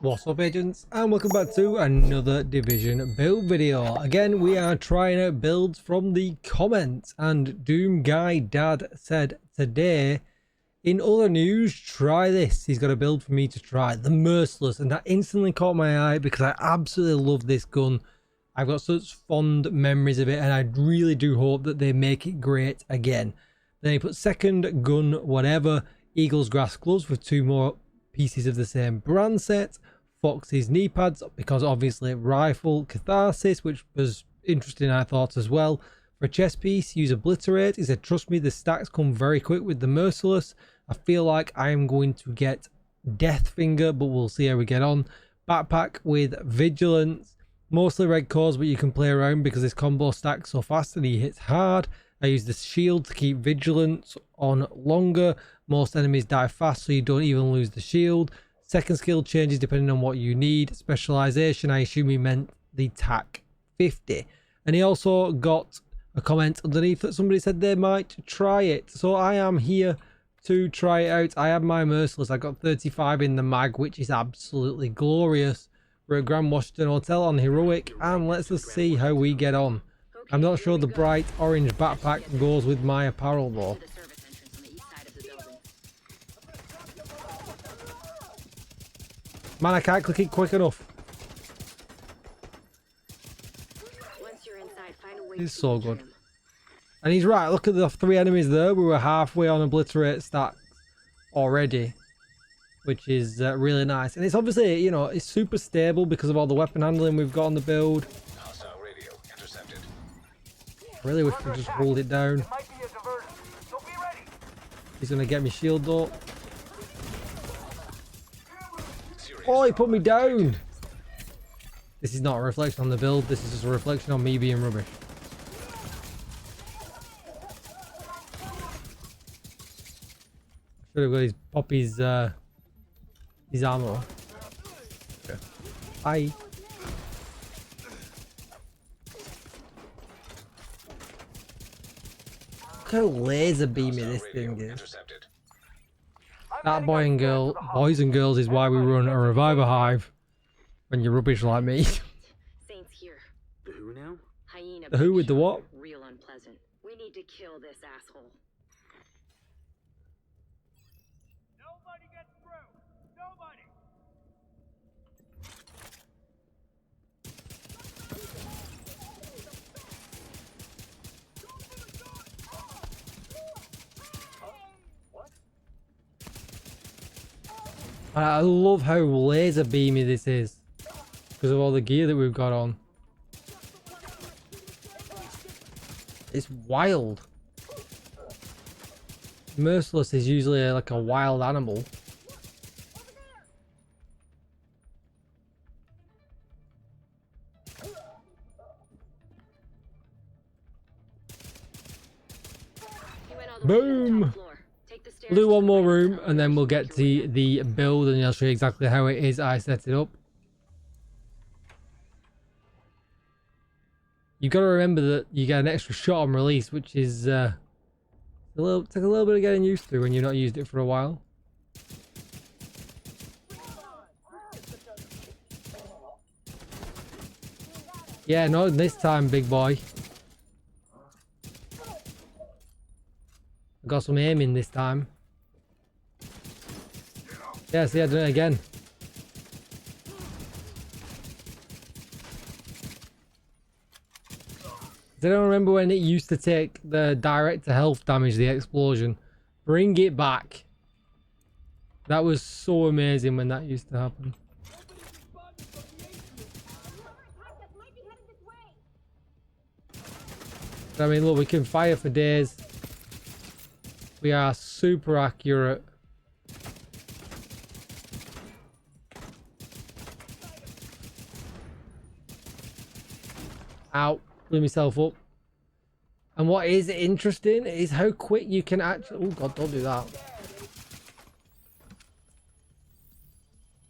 What's up, agents, and welcome back to another Division build video. Again, we are trying out builds from the comments, and Doom Guy Dad said today, in other news, try this. He's got a build for me to try, the Merciless, and that instantly caught my eye because I absolutely love this gun. I've got such fond memories of it, and I really do hope that they make it great again. Then he put second gun whatever, Eagle's Grass gloves with 2 more pieces of the same brand set, Fox's knee pads, because obviously rifle catharsis, which was interesting I thought as well. For a chest piece, use obliterate. He said, trust me, the stacks come very quick with the Merciless. I feel like I am going to get Death Finger, but we'll see how we get on. Backpack with vigilance, mostly red cores, but you can play around because this combo stacks so fast and he hits hard. I use the shield to keep vigilance on longer. Most enemies die fast, so you don't even lose the shield. Second skill changes depending on what you need. Specialization, I assume he meant the TAC 50. And he also got a comment underneath that somebody said they might try it. So I am here to try it out. I have my Merciless. I got 35 in the mag, which is absolutely glorious. We're at Grand Washington Hotel on Heroic, and let's just see how we get on. I'm not sure the bright orange backpack goes with my apparel though. Man, I can't click it quick enough. It's so good. And he's right, look at the 3 enemies there. We were halfway on obliterate stats already, which is really nice. And it's obviously, you know, it's super stable because of all the weapon handling we've got on the build. I really wish we just hold it down. He's gonna get me shield though. Oh, he put me down. This is not a reflection on the build. This is just a reflection on me being rubbish. Should have got his Poppy's his ammo. Okay. Bye. Look how laser beamy this thing is. That boys and girls is why we run a reviver hive when you're rubbish like me. Saints here. The who now? Hyena. The who with the what? Real unpleasant. We need to kill this asshole. Nobody gets through. Nobody. I love how laser beamy this is because of all the gear that we've got on. It's wild. Merciless is usually like a wild animal. Boom! We'll do one more room and then we'll get to the build and I'll show you exactly how it is I set it up. You've got to remember that you get an extra shot on release, which is take a little bit of getting used to when you've not used it for a while. Yeah, not this time, big boy. I got some aiming this time. Yeah, see, I did it again. I don't remember when it used to take the direct to health damage, the explosion. Bring it back. That was so amazing when that used to happen. I mean, look, we can fire for days. We are super accurate. Ow, blew myself up. And what is interesting is how quick you can actually... Oh god, don't do that.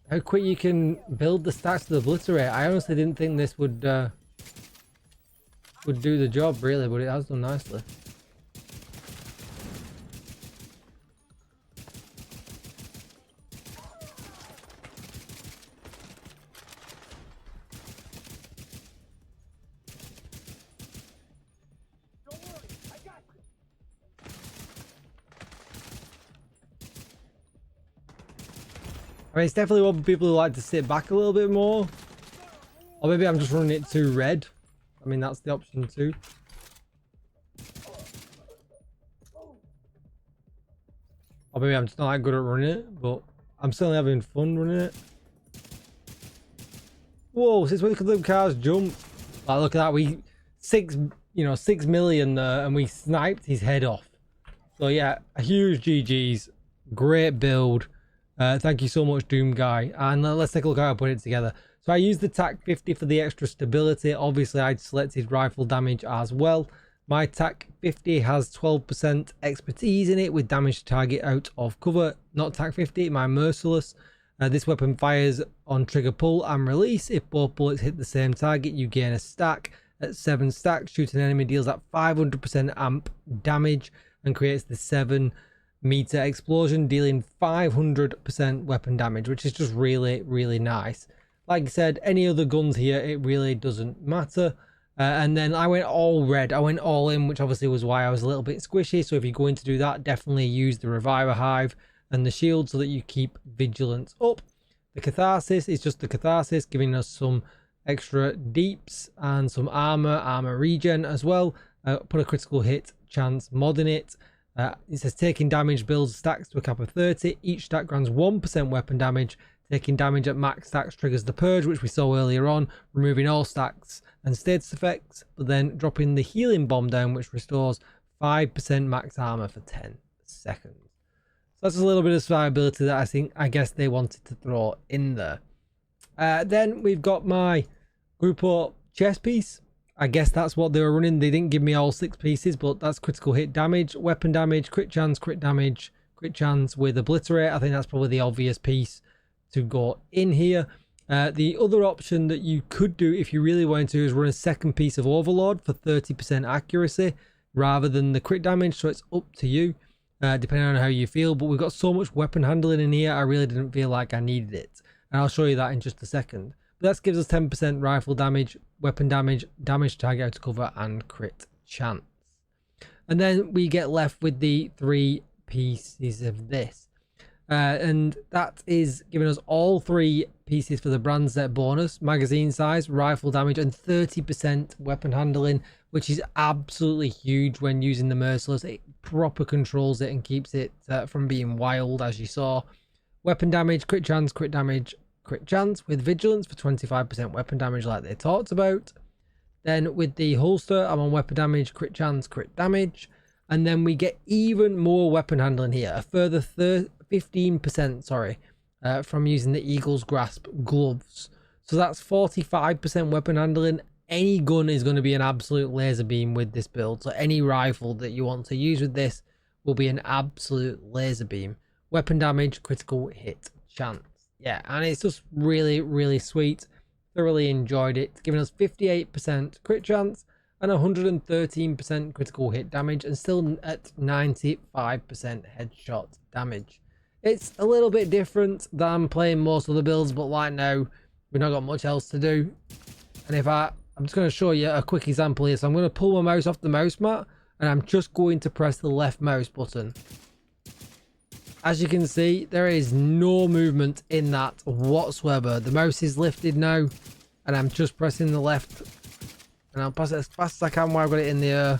How quick you can build the stacks to obliterate. I honestly didn't think this would do the job really, but it has done nicely. I mean, it's definitely one for people who like to sit back a little bit more. Or maybe I'm just running it too red. I mean, that's the option too. Or maybe I'm just not that good at running it, but I'm still having fun running it. Whoa, since when could the cars jump? Like, look at that, we 6 million there, and we sniped his head off. So yeah, a huge GG's, great build. Thank you so much, Doom Guy. And let's take a look at how I put it together. So I used the TAC 50 for the extra stability. Obviously, I'd selected rifle damage as well. My TAC 50 has 12% expertise in it with damage to target out of cover. Not TAC 50, my Merciless. This weapon fires on trigger pull and release. If both bullets hit the same target, you gain a stack. At 7 stacks, shooting an enemy deals that 500% amp damage and creates the 7-meter explosion, dealing 500% weapon damage, which is just really, really nice. Like I said, any other guns here, it really doesn't matter. And then I went all red. I went all in, which obviously was why I was a little bit squishy. So if you're going to do that, definitely use the Reviver Hive and the shield so that you keep vigilance up. The Catharsis is just the Catharsis, giving us some extra deeps and some armor regen as well. Put a critical hit chance mod in it. It says taking damage builds stacks to a cap of 30. Each stack grants 1% weapon damage. Taking damage at max stacks triggers the purge, which we saw earlier on, removing all stacks and status effects, but then dropping the healing bomb down, which restores 5% max armor for 10 seconds. So that's a little bit of survivability that I guess they wanted to throw in there. Then we've got my Grupo chest piece. I guess that's what they were running. They didn't give me all 6 pieces, but that's critical hit damage, weapon damage, crit chance, crit damage, crit chance with obliterate. I think that's probably the obvious piece to go in here. The other option that you could do if you really wanted to is run a second piece of Overlord for 30% accuracy rather than the crit damage, so it's up to you depending on how you feel. But we've got so much weapon handling in here, I really didn't feel like I needed it, and I'll show you that in just a second. But that gives us 10% rifle damage, weapon damage, damage to target out of cover, and crit chance. And then we get left with the 3 pieces of this. And that is giving us all 3 pieces for the brand set bonus, magazine size, rifle damage, and 30% weapon handling, which is absolutely huge when using the Merciless. It proper controls it and keeps it from being wild, as you saw. Weapon damage, crit chance, crit damage, crit chance with vigilance for 25% weapon damage like they talked about. Then with the holster, I'm on weapon damage, crit chance, crit damage. And then we get even more weapon handling here, a further 15% from using the Eagle's Grasp gloves. So that's 45% weapon handling. Any gun is going to be an absolute laser beam with this build. So any rifle that you want to use with this will be an absolute laser beam. Weapon damage, critical hit chance. Yeah, and it's just really, really sweet. Thoroughly enjoyed it. It's giving us 58% crit chance and 113% critical hit damage, and still at 95% headshot damage. It's a little bit different than playing most of the builds, but like now, we've not got much else to do. And if I'm just going to show you a quick example here. So I'm going to pull my mouse off the mouse mat, and I'm just going to press the left mouse button. As you can see, there is no movement in that whatsoever. The mouse is lifted now, and I'm just pressing the left, and I'll pass it as fast as I can while I've got it in the air,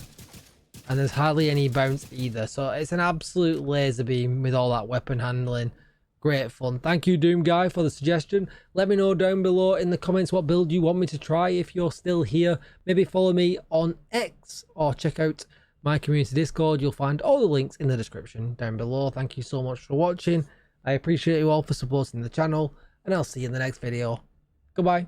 and there's hardly any bounce either. So it's an absolute laser beam with all that weapon handling. Great fun. Thank you, Doom Guy, for the suggestion. Let me know down below in the comments what build you want me to try if you're still here. Maybe follow me on X or check out my community Discord. You'll find all the links in the description down below. Thank you so much for watching. I appreciate you all for supporting the channel, and I'll see you in the next video. Goodbye.